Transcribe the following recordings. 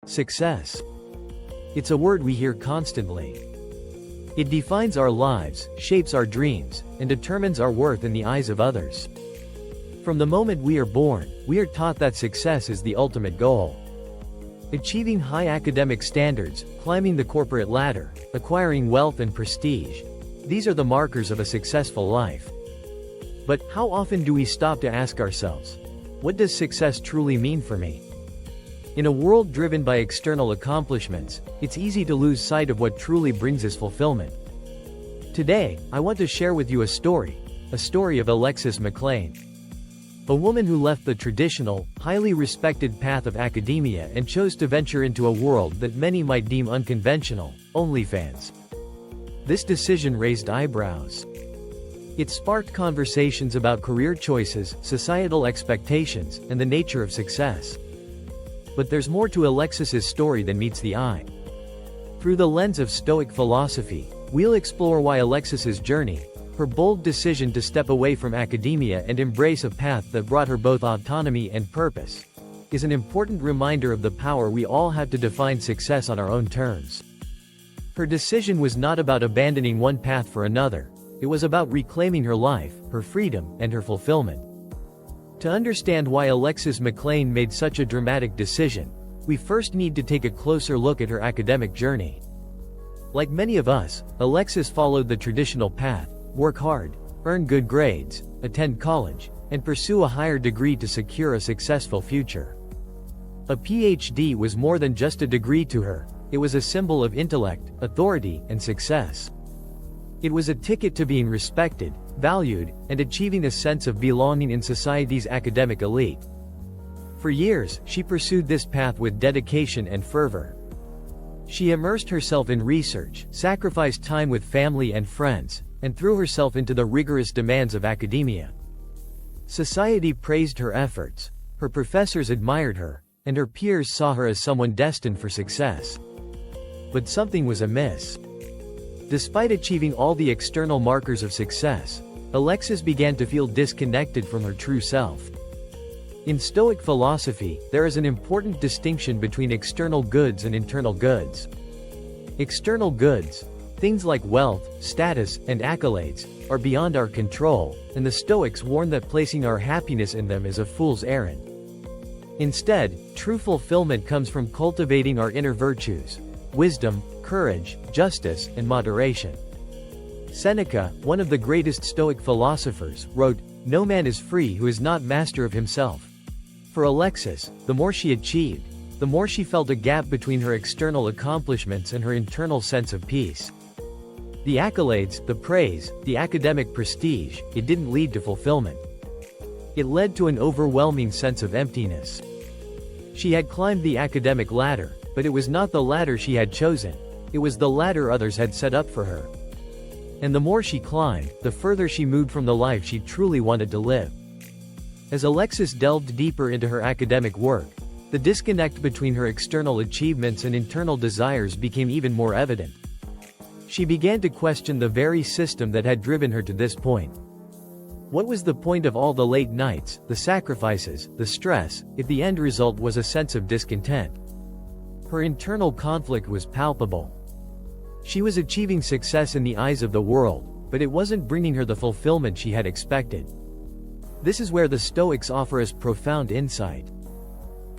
Success. It's a word we hear constantly. It defines our lives, shapes our dreams, and determines our worth in the eyes of others. From the moment we are born, we are taught that success is the ultimate goal. Achieving high academic standards, climbing the corporate ladder, acquiring wealth and prestige. These are the markers of a successful life. But how often do we stop to ask ourselves, what does success truly mean for me? In a world driven by external accomplishments, it's easy to lose sight of what truly brings us fulfillment. Today, I want to share with you a story of Alexis McClain. A woman who left the traditional, highly respected path of academia and chose to venture into a world that many might deem unconventional, OnlyFans. This decision raised eyebrows. It sparked conversations about career choices, societal expectations, and the nature of success. But there's more to Alexis's story than meets the eye. Through the lens of Stoic philosophy, we'll explore why Alexis's journey, her bold decision to step away from academia and embrace a path that brought her both autonomy and purpose, is an important reminder of the power we all have to define success on our own terms. Her decision was not about abandoning one path for another, it was about reclaiming her life, her freedom, and her fulfillment. To understand why Alexis McClain made such a dramatic decision, we first need to take a closer look at her academic journey. Like many of us, Alexis followed the traditional path: work hard, earn good grades, attend college, and pursue a higher degree to secure a successful future. A PhD was more than just a degree to her, it was a symbol of intellect, authority, and success. It was a ticket to being respected, valued, and achieving a sense of belonging in society's academic elite. For years, she pursued this path with dedication and fervor. She immersed herself in research, sacrificed time with family and friends, and threw herself into the rigorous demands of academia. Society praised her efforts, her professors admired her, and her peers saw her as someone destined for success. But something was amiss. Despite achieving all the external markers of success, Alexis began to feel disconnected from her true self. In Stoic philosophy, there is an important distinction between external goods and internal goods. External goods, things like wealth, status, and accolades, are beyond our control, and the Stoics warn that placing our happiness in them is a fool's errand. Instead, true fulfillment comes from cultivating our inner virtues: wisdom, courage, justice, and moderation. Seneca, one of the greatest Stoic philosophers, wrote, "No man is free who is not master of himself." For Alexis, the more she achieved, the more she felt a gap between her external accomplishments and her internal sense of peace. The accolades, the praise, the academic prestige, it didn't lead to fulfillment. It led to an overwhelming sense of emptiness. She had climbed the academic ladder, but it was not the ladder she had chosen. It was the ladder others had set up for her. And the more she climbed, the further she moved from the life she truly wanted to live. As Alexis delved deeper into her academic work, the disconnect between her external achievements and internal desires became even more evident. She began to question the very system that had driven her to this point. What was the point of all the late nights, the sacrifices, the stress, if the end result was a sense of discontent? Her internal conflict was palpable. She was achieving success in the eyes of the world, but it wasn't bringing her the fulfillment she had expected. This is where the Stoics offer us profound insight.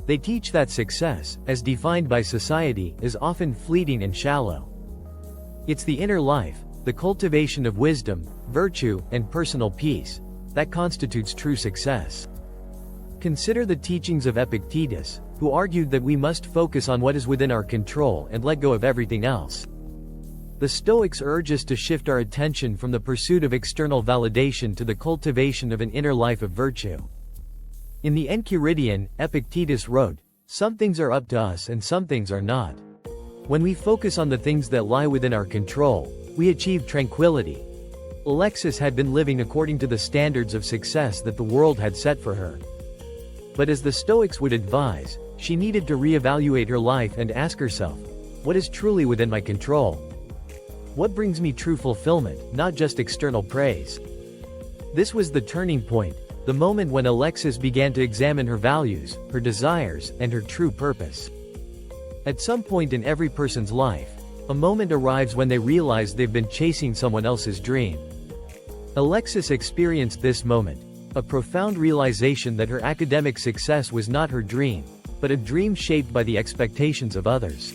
They teach that success, as defined by society, is often fleeting and shallow. It's the inner life, the cultivation of wisdom, virtue, and personal peace, that constitutes true success. Consider the teachings of Epictetus, who argued that we must focus on what is within our control and let go of everything else. The Stoics urge us to shift our attention from the pursuit of external validation to the cultivation of an inner life of virtue. In the Enchiridion, Epictetus wrote, "Some things are up to us and some things are not. When we focus on the things that lie within our control, we achieve tranquility." Alexis had been living according to the standards of success that the world had set for her. But as the Stoics would advise, she needed to reevaluate her life and ask herself, what is truly within my control? What brings me true fulfillment, not just external praise? This was the turning point, the moment when Alexis began to examine her values, her desires, and her true purpose. At some point in every person's life, a moment arrives when they realize they've been chasing someone else's dream. Alexis experienced this moment, a profound realization that her academic success was not her dream, but a dream shaped by the expectations of others.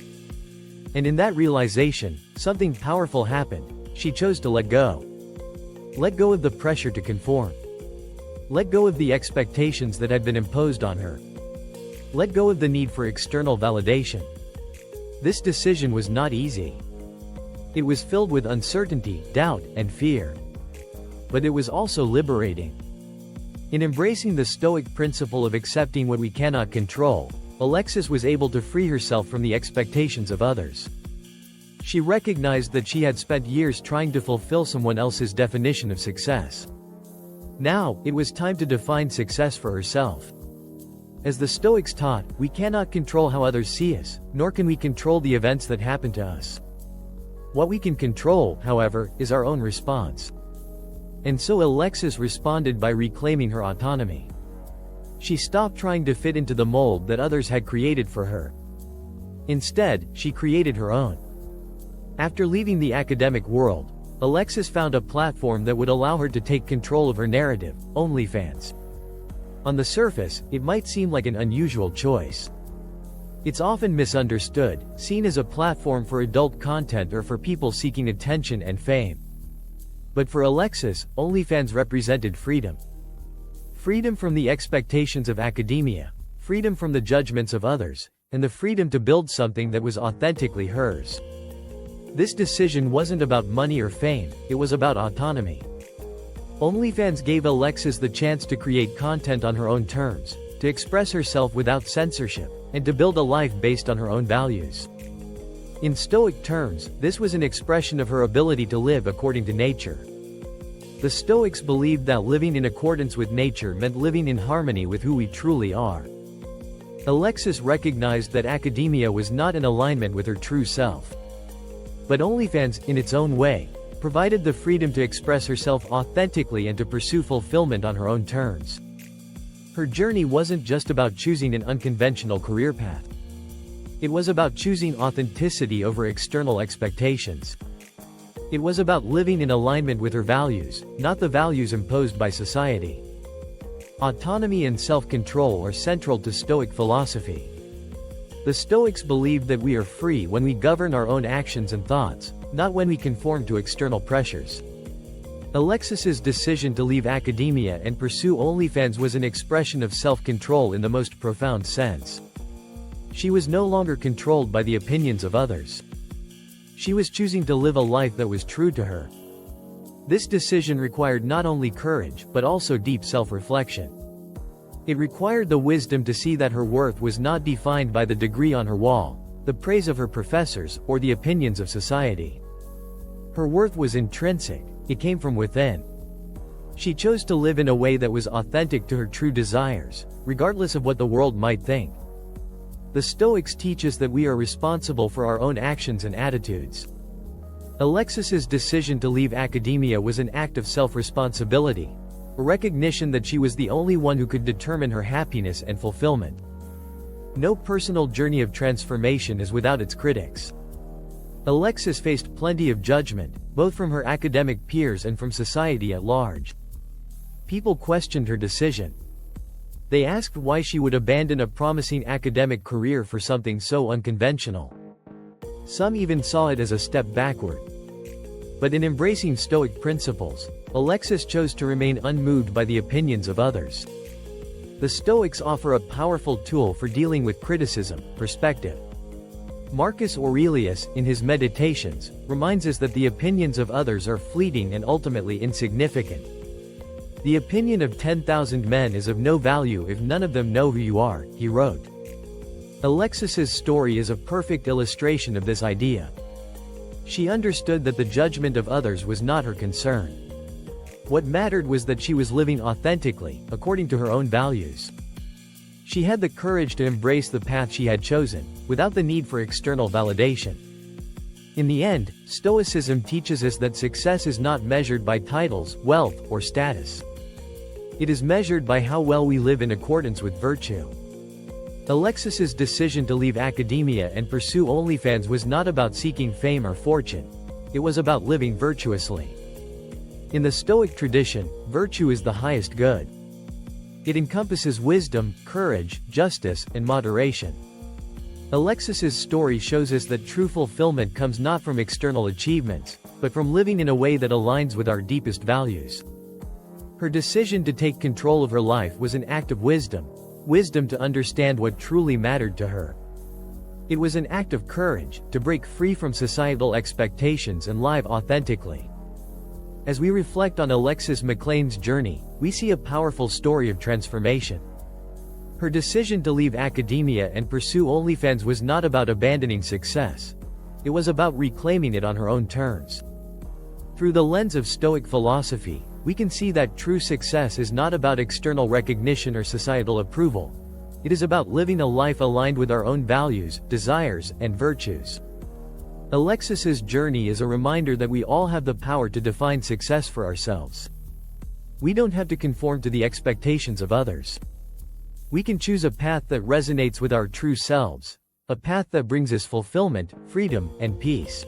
And in that realization, something powerful happened. She chose to let go. Let go of the pressure to conform. Let go of the expectations that had been imposed on her. Let go of the need for external validation. This decision was not easy. It was filled with uncertainty, doubt, and fear. But it was also liberating. In embracing the Stoic principle of accepting what we cannot control, Alexis was able to free herself from the expectations of others. She recognized that she had spent years trying to fulfill someone else's definition of success. Now, it was time to define success for herself. As the Stoics taught, we cannot control how others see us, nor can we control the events that happen to us. What we can control, however, is our own response. And so Alexis responded by reclaiming her autonomy. She stopped trying to fit into the mold that others had created for her. Instead, she created her own. After leaving the academic world, Alexis found a platform that would allow her to take control of her narrative, OnlyFans. On the surface, it might seem like an unusual choice. It's often misunderstood, seen as a platform for adult content or for people seeking attention and fame. But for Alexis, OnlyFans represented freedom. Freedom from the expectations of academia, freedom from the judgments of others, and the freedom to build something that was authentically hers. This decision wasn't about money or fame, it was about autonomy. OnlyFans gave Alexis the chance to create content on her own terms, to express herself without censorship, and to build a life based on her own values. In Stoic terms, this was an expression of her ability to live according to nature. The Stoics believed that living in accordance with nature meant living in harmony with who we truly are. Alexis recognized that academia was not in alignment with her true self. But OnlyFans, in its own way, provided the freedom to express herself authentically and to pursue fulfillment on her own terms. Her journey wasn't just about choosing an unconventional career path. It was about choosing authenticity over external expectations. It was about living in alignment with her values, not the values imposed by society. Autonomy and self-control are central to Stoic philosophy. The Stoics believed that we are free when we govern our own actions and thoughts, not when we conform to external pressures. Alexis's decision to leave academia and pursue OnlyFans was an expression of self-control in the most profound sense. She was no longer controlled by the opinions of others. She was choosing to live a life that was true to her. This decision required not only courage, but also deep self-reflection. It required the wisdom to see that her worth was not defined by the degree on her wall, the praise of her professors, or the opinions of society. Her worth was intrinsic, it came from within. She chose to live in a way that was authentic to her true desires, regardless of what the world might think. The Stoics teach us that we are responsible for our own actions and attitudes. Alexis's decision to leave academia was an act of self-responsibility, a recognition that she was the only one who could determine her happiness and fulfillment. No personal journey of transformation is without its critics. Alexis faced plenty of judgment, both from her academic peers and from society at large. People questioned her decision. They asked why she would abandon a promising academic career for something so unconventional. Some even saw it as a step backward. But in embracing Stoic principles, Alexis chose to remain unmoved by the opinions of others. The Stoics offer a powerful tool for dealing with criticism, perspective. Marcus Aurelius, in his Meditations, reminds us that the opinions of others are fleeting and ultimately insignificant. The opinion of 10,000 men is of no value if none of them know who you are, he wrote. Alexis's story is a perfect illustration of this idea. She understood that the judgment of others was not her concern. What mattered was that she was living authentically, according to her own values. She had the courage to embrace the path she had chosen, without the need for external validation. In the end, Stoicism teaches us that success is not measured by titles, wealth, or status. It is measured by how well we live in accordance with virtue. Alexis's decision to leave academia and pursue OnlyFans was not about seeking fame or fortune. It was about living virtuously. In the Stoic tradition, virtue is the highest good. It encompasses wisdom, courage, justice, and moderation. Alexis's story shows us that true fulfillment comes not from external achievements, but from living in a way that aligns with our deepest values. Her decision to take control of her life was an act of wisdom to understand what truly mattered to her. It was an act of courage, to break free from societal expectations and live authentically. As we reflect on Alexis McClain's journey, we see a powerful story of transformation. Her decision to leave academia and pursue OnlyFans was not about abandoning success. It was about reclaiming it on her own terms. Through the lens of Stoic philosophy, we can see that true success is not about external recognition or societal approval. It is about living a life aligned with our own values, desires, and virtues. Alexis's journey is a reminder that we all have the power to define success for ourselves. We don't have to conform to the expectations of others. We can choose a path that resonates with our true selves, a path that brings us fulfillment, freedom, and peace.